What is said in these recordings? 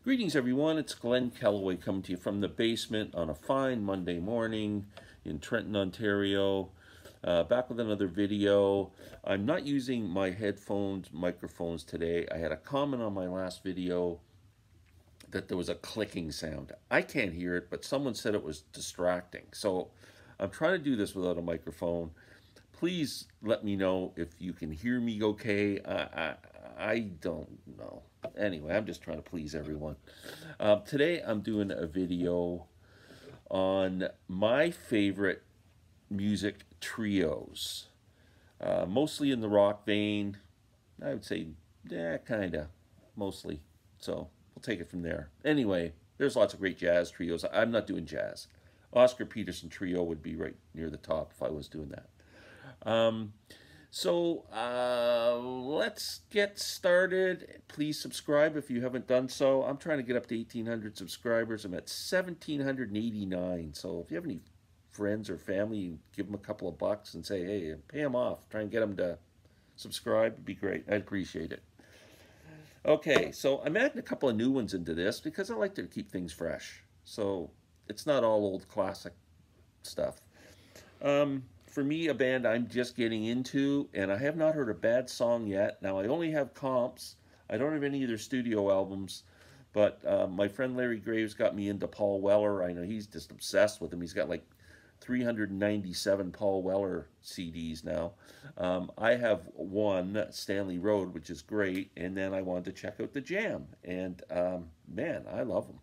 Greetings, everyone. It's Glenn Calloway coming to you from the basement on a fine Monday morning in Trenton, Ontario. Back with another video. I'm not using my microphones today. I had a comment on my last video that there was a clicking sound. I can't hear it, but someone said it was distracting. So I'm trying to do this without a microphone. Please let me know if you can hear me okay. I don't know. Anyway, I'm just trying to please everyone. Today I'm doing a video on my favorite music trios. Mostly in the rock vein. I would say, yeah, kind of. Mostly. So we'll take it from there. Anyway, there's lots of great jazz trios. I'm not doing jazz. Oscar Peterson Trio would be right near the top if I was doing that. Let's get started. Please subscribe if you haven't done so. I'm trying to get up to 1,800 subscribers. I'm at 1,789. So if you have any friends or family, you give them a couple of bucks and say, hey, pay them off. Try and get them to subscribe. It'd be great. I'd appreciate it. Okay, so I'm adding a couple of new ones into this because I like to keep things fresh. So it's not all old classic stuff. For me, a band I'm just getting into, and I have not heard a bad song yet. Now, I only have comps. I don't have any of their studio albums, but my friend Larry Graves got me into Paul Weller. I know he's just obsessed with him. He's got like 397 Paul Weller CDs now. I have one, Stanley Road, which is great, and then I wanted to check out the Jam, and man, I love them.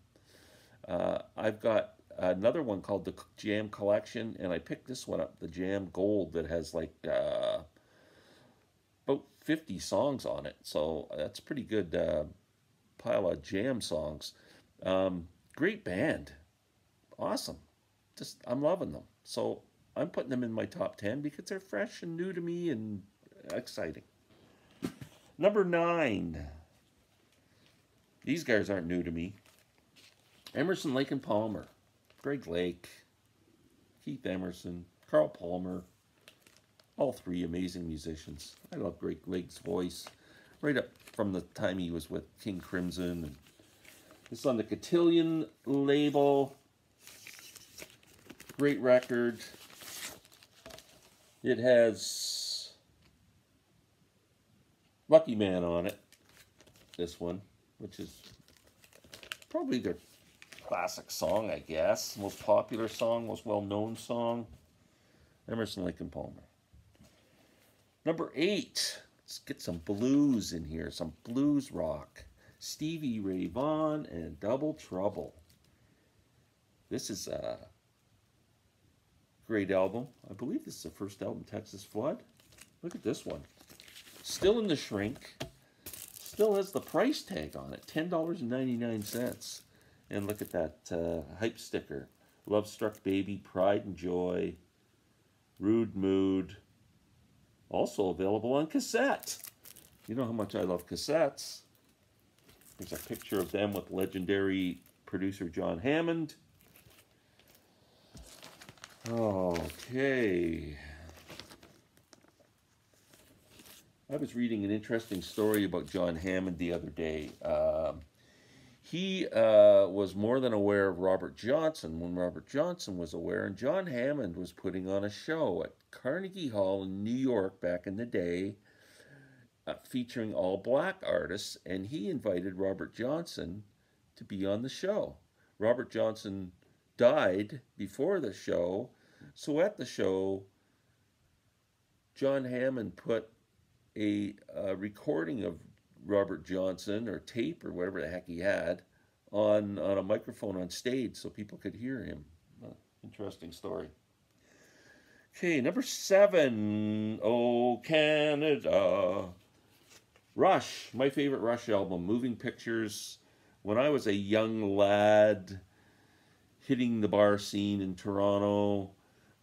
I've got another one called the Jam Collection, and I picked this one up, the Jam Gold, that has like about 50 songs on it. So that's a pretty good pile of Jam songs. Great band. Awesome. Just, I'm loving them. So I'm putting them in my top 10 because they're fresh and new to me and exciting. Number 9. These guys aren't new to me. Emerson, Lake and Palmer. Greg Lake, Keith Emerson, Carl Palmer, all three amazing musicians. I love Greg Lake's voice, right up from the time he was with King Crimson. And it's on the Cotillion label. Great record. It has Lucky Man on it, this one, which is probably their classic song, I guess. Most popular song, most well-known song. Emerson, Lake and Palmer. Number 8. Let's get some blues in here. Some blues rock. Stevie Ray Vaughan and Double Trouble. This is a great album. I believe this is the first album, Texas Flood. Look at this one. Still in the shrink. Still has the price tag on it. $10.99. And look at that hype sticker. Love Struck Baby, Pride and Joy, Rude Mood. Also available on cassette. You know how much I love cassettes. There's a picture of them with legendary producer John Hammond. Okay. I was reading an interesting story about John Hammond the other day. He was more than aware of Robert Johnson when Robert Johnson was aware, and John Hammond was putting on a show at Carnegie Hall in New York back in the day, featuring all black artists, and he invited Robert Johnson to be on the show. Robert Johnson died before the show, so at the show, John Hammond put a recording of Robert Johnson, or tape, or whatever the heck he had, on a microphone on stage so people could hear him. Interesting story. Okay, number 7. Oh, Canada. Rush, my favorite Rush album, Moving Pictures. When I was a young lad hitting the bar scene in Toronto,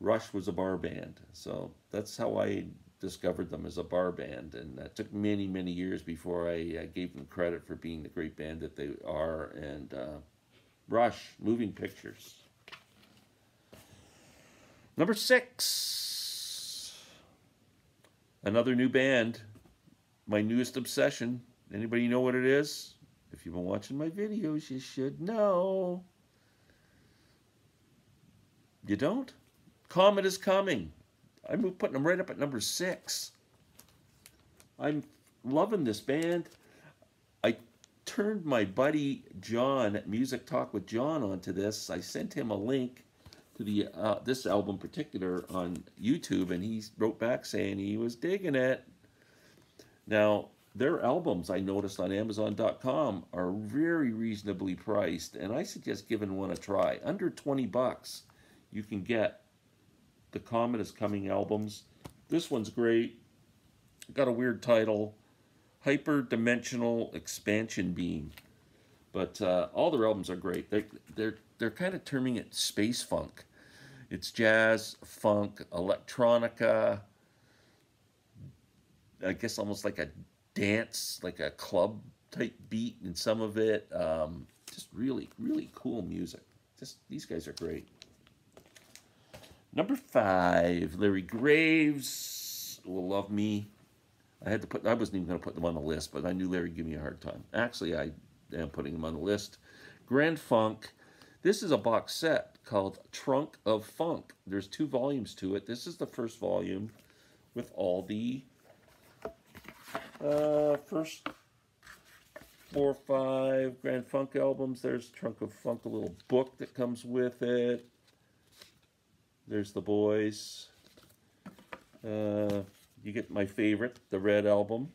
Rush was a bar band. So that's how I discovered them, as a bar band, and that took many, many years before I gave them credit for being the great band that they are. And Rush, Moving Pictures. Number 6. Another new band, my newest obsession. Anybody know what it is? If you've been watching my videos, you should know. You don't? Comet is Coming. I'm putting them right up at number 6. I'm loving this band. I turned my buddy John at Music Talk with John onto this. I sent him a link to the this album in particular on YouTube, and he wrote back saying he was digging it. Now, their albums, I noticed on Amazon.com, are very reasonably priced, and I suggest giving one a try. Under 20 bucks, you can get the Comet is Coming albums. This one's great. Got a weird title, Hyperdimensional Expansion Beam. But all their albums are great. They're kind of terming it space funk. It's jazz, funk, electronica, I guess almost like a dance, like a club type beat in some of it. Just really, really cool music. Just these guys are great. Number 5, Larry Graves Will Love Me. I wasn't even going to put them on the list, but I knew Larry would give me a hard time. Actually, I am putting them on the list. Grand Funk. This is a box set called Trunk of Funk. There's 2 volumes to it. This is the first volume with all the first 4 or 5 Grand Funk albums. There's Trunk of Funk, a little book that comes with it. There's the boys. You get my favorite, the Red album.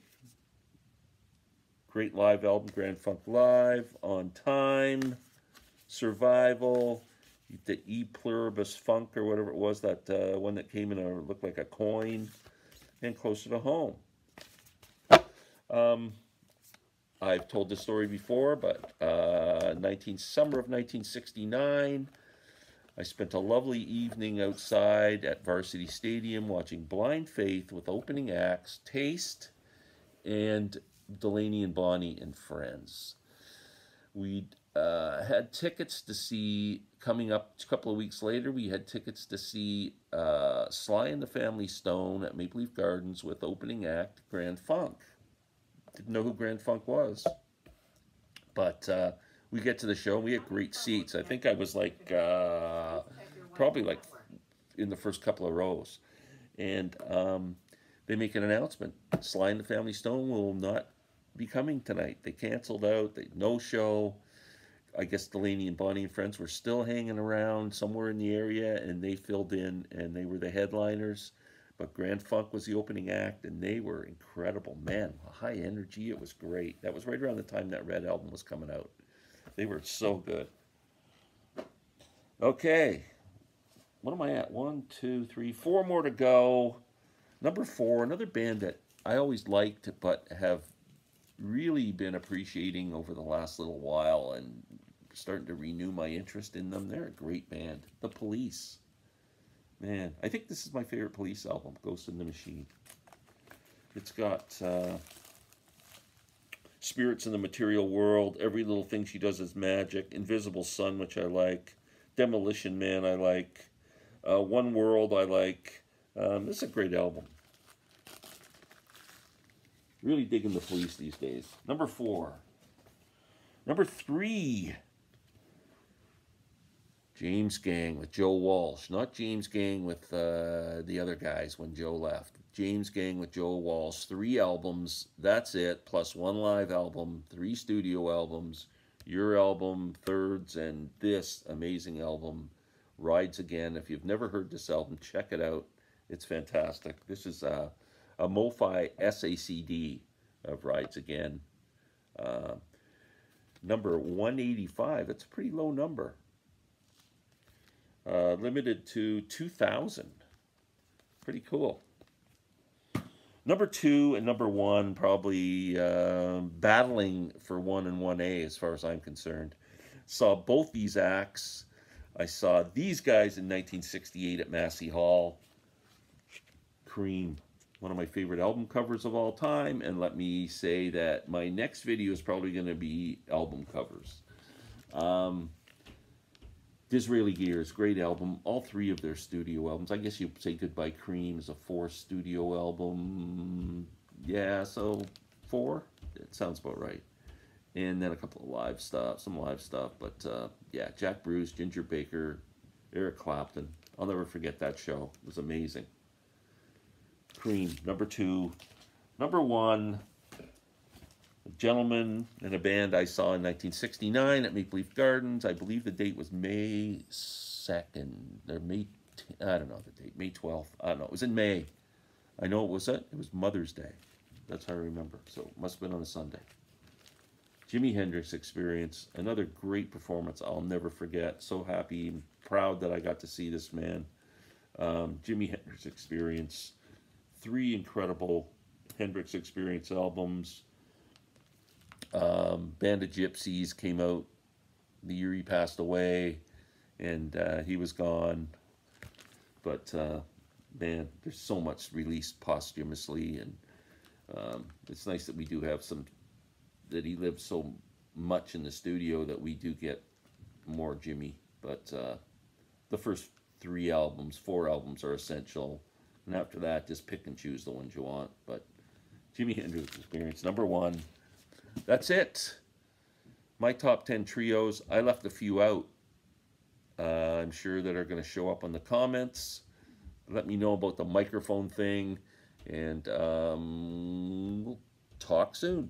Great live album, Grand Funk Live, On Time, Survival, the E Pluribus Funk or whatever it was, that one that came in a looked like a coin, and Closer to Home. I've told this story before, but summer of 1969, I spent a lovely evening outside at Varsity Stadium watching Blind Faith with opening acts, Taste, and Delaney and Bonnie and Friends. We had tickets to see, coming up a couple of weeks later, we had tickets to see Sly and the Family Stone at Maple Leaf Gardens with opening act Grand Funk. Didn't know who Grand Funk was. But we get to the show, and we had great seats. I think I was like, probably like in the first couple of rows. And they make an announcement. Sly and the Family Stone will not be coming tonight. They canceled out. No show. I guess Delaney and Bonnie and Friends were still hanging around somewhere in the area, and they filled in, and they were the headliners. But Grand Funk was the opening act, and they were incredible. Man, high energy. It was great. That was right around the time that Red album was coming out. They were so good. Okay. What am I at? 1, 2, 3, 4 more to go. Number 4, another band that I always liked but have really been appreciating over the last little while and starting to renew my interest in them. They're a great band. The Police. Man, I think this is my favorite Police album, Ghost in the Machine. It's got Spirits in the Material World, Every Little Thing She Does Is Magic, Invisible Sun, which I like, Demolition Man I like, One World I like. This is a great album. Really digging the Police these days. Number 4. Number 3. James Gang with Joe Walsh. Not James Gang with the other guys when Joe left. James Gang with Joe Walsh. 3 albums. That's it. Plus 1 live album. 3 studio albums. Your album, Thirds, and this amazing album, Rides Again. If you've never heard this album, check it out. It's fantastic. This is a MoFi SACD of Rides Again. Number 185. That's a pretty low number. Limited to 2,000. Pretty cool. Number 2 and number 1 probably battling for 1 and 1A as far as I'm concerned. Saw both these acts. I saw these guys in 1968 at Massey Hall. Cream. One of my favorite album covers of all time. And let me say that my next video is probably going to be album covers. Disraeli Gears, great album. All 3 of their studio albums. I guess you'd say Goodbye Cream is a 4th studio album. Yeah, so 4? That sounds about right. and then a couple of live stuff, some live stuff. But yeah, Jack Bruce, Ginger Baker, Eric Clapton. I'll never forget that show. It was amazing. Cream, number 2. Number 1, a gentleman in a band I saw in 1969 at Maple Leaf Gardens. I believe the date was May 2nd, or I don't know the date, May 12th. I don't know. It was in May. I know it was Mother's Day. That's how I remember. So it must have been on a Sunday. Jimi Hendrix Experience, another great performance I'll never forget. So happy and proud that I got to see this man. Jimi Hendrix Experience, 3 incredible Hendrix Experience albums. Band of Gypsies came out the year he passed away, and he was gone. But man, there's so much released posthumously, and it's nice that we do have some, that he lived so much in the studio that we do get more Jimmy. But the first 4 albums are essential, and after that, just pick and choose the ones you want. But Jimi Hendrix Experience, number 1. That's it. My top 10 trios. I left a few out. I'm sure that are going to show up on the comments. Let me know about the microphone thing, and we'll talk soon.